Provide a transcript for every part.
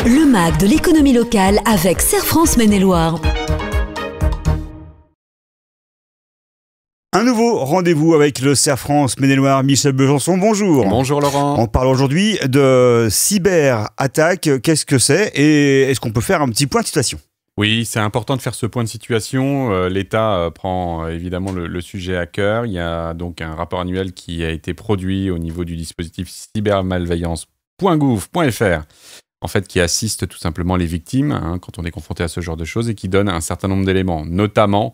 Le MAG de l'économie locale avec Serre France Maine-et-Loire. Un nouveau rendez-vous avec le Serre France Maine-et-Loire. Michel Besançon, bonjour. Bonjour Laurent. On parle aujourd'hui de cyberattaque. Qu'est-ce que c'est et est-ce qu'on peut faire un petit point de situation ? Oui, c'est important de faire ce point de situation. L'État prend évidemment le sujet à cœur. Il y a donc un rapport annuel qui a été produit au niveau du dispositif cybermalveillance.gouv.fr, en fait, qui assiste tout simplement les victimes quand on est confronté à ce genre de choses et qui donne un certain nombre d'éléments, notamment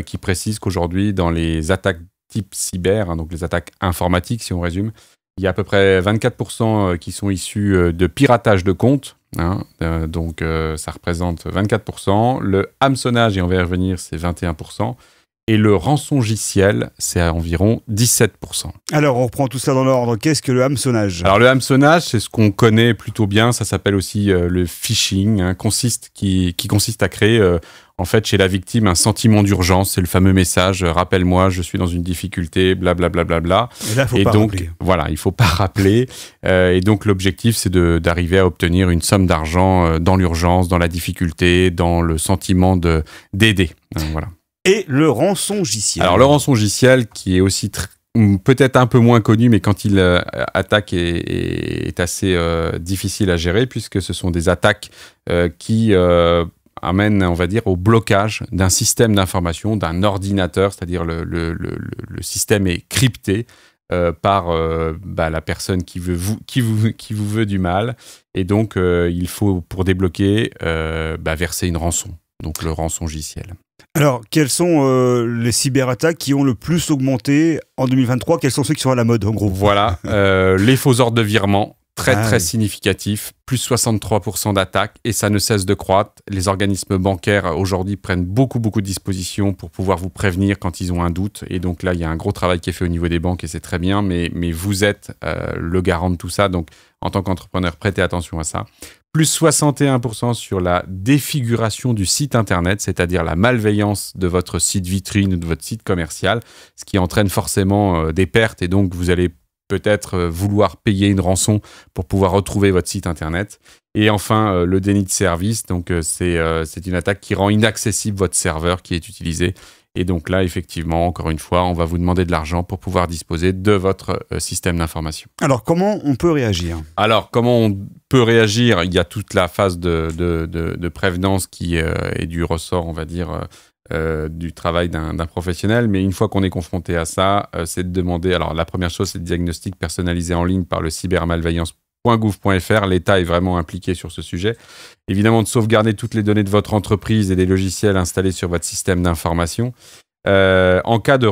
qui précise qu'aujourd'hui, dans les attaques type cyber, donc les attaques informatiques, si on résume, il y a à peu près 24% qui sont issus de piratage de comptes. Donc, ça représente 24%. Le hameçonnage, et on va y revenir, c'est 21%. Et le rançongiciel, c'est à environ 17%. Alors, on reprend tout ça dans l'ordre. Qu'est-ce que le hameçonnage ? Alors, le hameçonnage, c'est ce qu'on connaît plutôt bien. Ça s'appelle aussi le phishing, qui consiste à créer, en fait, chez la victime, un sentiment d'urgence. C'est le fameux message « Rappelle-moi, je suis dans une difficulté, blablabla. » Et là, il faut pas rappeler. Voilà, il ne faut pas rappeler. Et donc, l'objectif, c'est d'arriver à obtenir une somme d'argent dans l'urgence, dans la difficulté, dans le sentiment d'aider. Voilà. Et le rançongiciel. Alors, le rançongiciel, qui est aussi peut-être un peu moins connu, mais quand il attaque est assez difficile à gérer, puisque ce sont des attaques qui amènent, on va dire, au blocage d'un système d'information, d'un ordinateur, c'est-à-dire le système est crypté par la personne qui vous veut du mal. Et donc, il faut, pour débloquer, verser une rançon. Donc, le rançongiciel. Alors, quelles sont les cyberattaques qui ont le plus augmenté en 2023 ? Quels sont ceux qui sont à la mode, en gros ? Voilà, les faux ordres de virement, très significatif, plus 63% d'attaques, et ça ne cesse de croître. Les organismes bancaires, aujourd'hui, prennent beaucoup de dispositions pour pouvoir vous prévenir quand ils ont un doute. Et donc là, il y a un gros travail qui est fait au niveau des banques, et c'est très bien, mais vous êtes le garant de tout ça. Donc, en tant qu'entrepreneur, prêtez attention à ça. Plus 61% sur la défiguration du site internet, c'est-à-dire la malveillance de votre site vitrine ou de votre site commercial, ce qui entraîne forcément des pertes, et donc vous allez peut-être vouloir payer une rançon pour pouvoir retrouver votre site internet. Et enfin, le déni de service, donc c'est une attaque qui rend inaccessible votre serveur qui est utilisé. Et donc là, effectivement, encore une fois, on va vous demander de l'argent pour pouvoir disposer de votre système d'information. Alors, comment on peut réagir ? Alors, comment on peut réagir ? Il y a toute la phase de prévenance qui est du ressort, on va dire, du travail d'un professionnel. Mais une fois qu'on est confronté à ça, c'est de demander... Alors, la première chose, c'est le diagnostic personnalisé en ligne par le cybermalveillance.gouv.fr. L'État est vraiment impliqué sur ce sujet. Évidemment, de sauvegarder toutes les données de votre entreprise et des logiciels installés sur votre système d'information. En cas de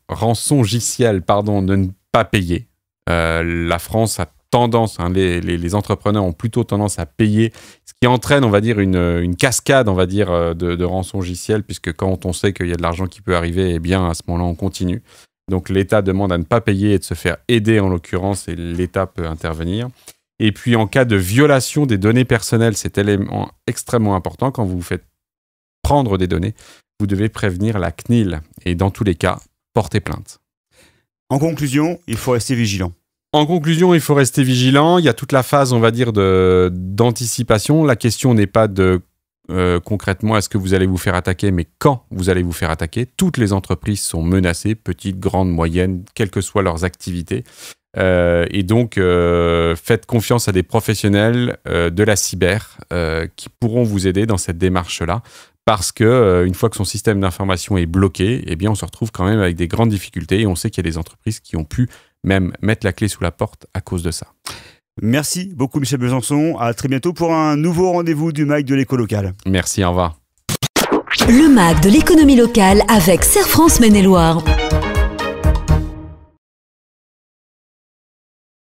rançongiciel, de ne pas payer. La France a tendance, les entrepreneurs ont plutôt tendance à payer, ce qui entraîne, on va dire, une cascade, on va dire, de rançongiciel, puisque quand on sait qu'il y a de l'argent qui peut arriver, eh bien, à ce moment-là, on continue. Donc, l'État demande à ne pas payer et de se faire aider, en l'occurrence, et l'État peut intervenir. Et puis, en cas de violation des données personnelles, c'est élément extrêmement important. Quand vous vous faites prendre des données, vous devez prévenir la CNIL. Et dans tous les cas, porter plainte. En conclusion, il faut rester vigilant. En conclusion, il faut rester vigilant. Il y a toute la phase, on va dire, d'anticipation. La question n'est pas de concrètement est-ce que vous allez vous faire attaquer, mais quand vous allez vous faire attaquer. Toutes les entreprises sont menacées, petites, grandes, moyennes, quelles que soient leurs activités. Et donc, faites confiance à des professionnels de la cyber qui pourront vous aider dans cette démarche-là. Parce que une fois que son système d'information est bloqué, eh bien, on se retrouve quand même avec des grandes difficultés. Et on sait qu'il y a des entreprises qui ont pu même mettre la clé sous la porte à cause de ça. Merci beaucoup Michel Besançon. À très bientôt pour un nouveau rendez-vous du MAG de l'éco locale. Merci, au revoir. Le MAG de l'économie locale avec Serre France Maine-et-Loire.